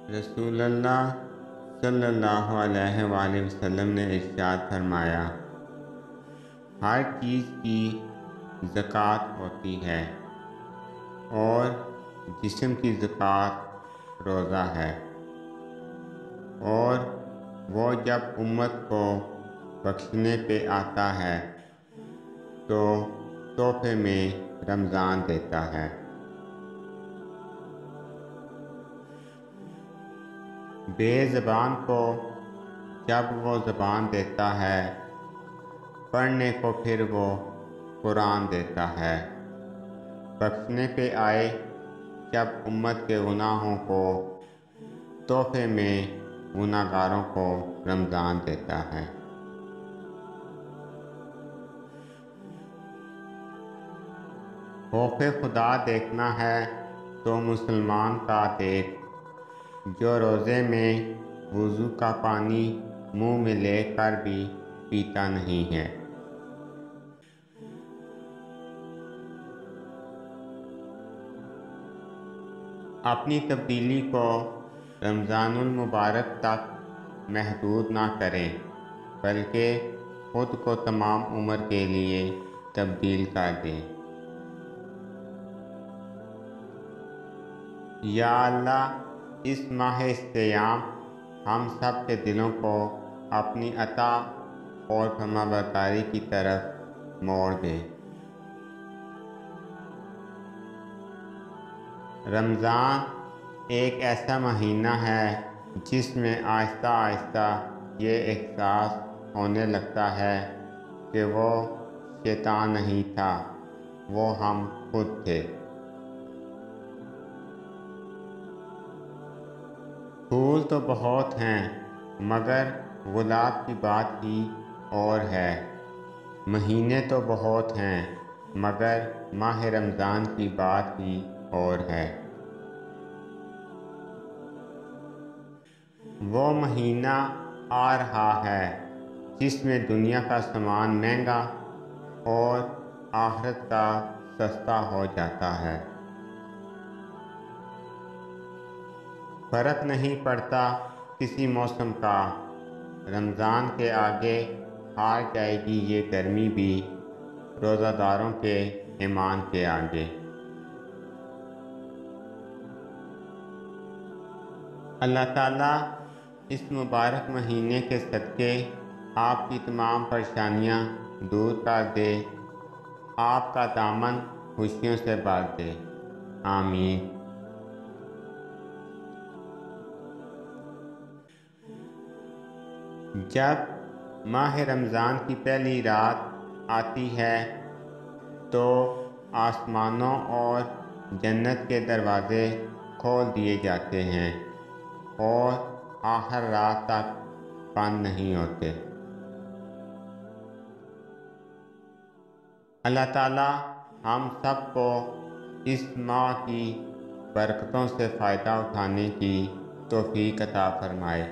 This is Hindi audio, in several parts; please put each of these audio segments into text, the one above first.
रसूलुल्लाह सल्लल्लाहु अलैहि वसल्लम ने इरशाद फरमाया, हर चीज़ की ज़कात होती है और जिस्म की ज़कात रोज़ा है। और वो जब उम्मत को बख्शने पे आता है तो तोहफे में रमज़ान देता है। बेज़बान को जब वो ज़बान देता है, पढ़ने को फिर वो कुरान देता है। बख्शने पे आए जब उम्मत के गुनाहों को, तोहफे में गुनाहगारों को रमज़ान देता है। खौफ़े खुदा देखना है तो मुसलमान का देख, जो रोज़े में वुज़ू का पानी मुंह में लेकर भी पीता नहीं है। अपनी तब्दीली को रमज़ानुल मुबारक तक महदूद ना करें, बल्कि ख़ुद को तमाम उम्र के लिए तब्दील कर दें। या अल्लाह, इस माह सियाम हम सब के दिलों को अपनी अता और फरमाबरदारी की तरफ मोड़ दे। रमज़ान एक ऐसा महीना है जिसमें आहिस्ता आहिस्ता ये एहसास होने लगता है कि वो शैतान नहीं था, वो हम खुद थे। फूल तो बहुत हैं मगर गुलाब की बात ही और है। महीने तो बहुत हैं मगर माह रमज़ान की बात ही और है। वो महीना आ रहा है जिसमें दुनिया का सामान महंगा और आखिरत का सस्ता हो जाता है। फ़र्क नहीं पड़ता किसी मौसम का, रमज़ान के आगे हार जाएगी ये गर्मी भी रोज़ादारों के ईमान के आगे। अल्लाह ताला इस मुबारक महीने के सदक़े आपकी तमाम परेशानियां दूर कर दे, आपका दामन खुशियों से भर दे। आमीन। जब माह रमज़ान की पहली रात आती है तो आसमानों और जन्नत के दरवाज़े खोल दिए जाते हैं और आखिर रात तक बंद नहीं होते। अल्लाह ताला हम सब को इस माह की बरकतों से फ़ायदा उठाने की तौफ़ीक़ अता फ़रमाए।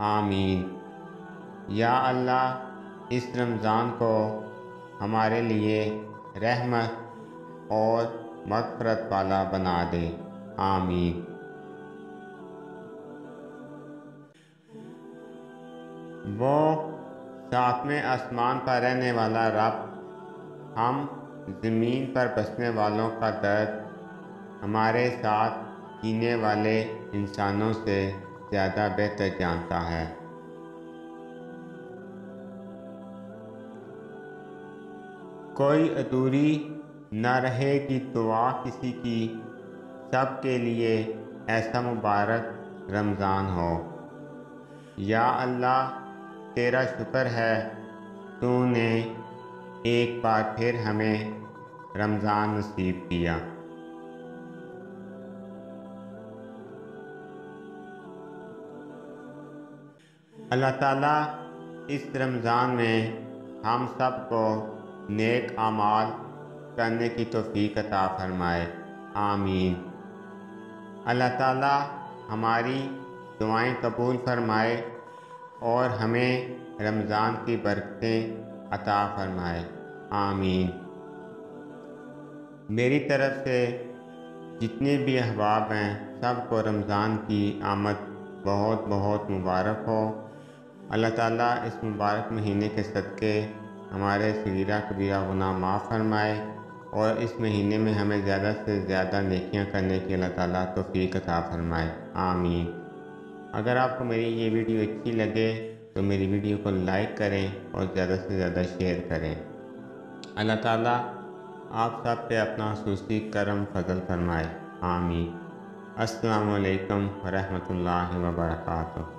आमीन। या अल्लाह, इस रमज़ान को हमारे लिए रहमत और मग़फ़िरत वाला बना दे। आमीन। वो सातवें आसमान पर रहने वाला रब हम ज़मीन पर बसने वालों का दर्द हमारे साथ जीने वाले इंसानों से ज़्यादा बेहतर जानता है। कोई अधूरी न रहेगी दुआ किसी की, सब के लिए ऐसा मुबारक रमज़ान हो। या अल्लाह, तेरा शुक्र है तूने एक बार फिर हमें रमज़ान नसीब किया। अल्लाह ताला इस रमज़ान में हम सब को नेक आमाल करने की तौफ़ीक़ अता फ़रमाए। आमीन। अल्लाह ताला हमारी दुआएं कबूल फ़रमाए और हमें रमज़ान की बरकतें अता फ़रमाए। आमीन। मेरी तरफ़ से जितने भी अहबाब हैं सबको रमज़ान की आमद बहुत बहुत मुबारक हो। अल्लाह ताला इस मुबारक महीने के सदक़े हमारे सगीरा कबीरा गुनाह माफ़ फरमाए और इस महीने में हमें ज़्यादा से ज़्यादा नेकियां करने की अल्लाह ताला तौफ़ीक़ अता फरमाए। आमीन। अगर आपको मेरी ये वीडियो अच्छी लगे तो मेरी वीडियो को लाइक करें और ज़्यादा से ज़्यादा शेयर करें। अल्लाह ताला आप सब पे अपना खुसूसी करम फजल फरमाए। आमीन। अस्सलामु अलैकुम व रहमतुल्लाहि व बरकातुहू।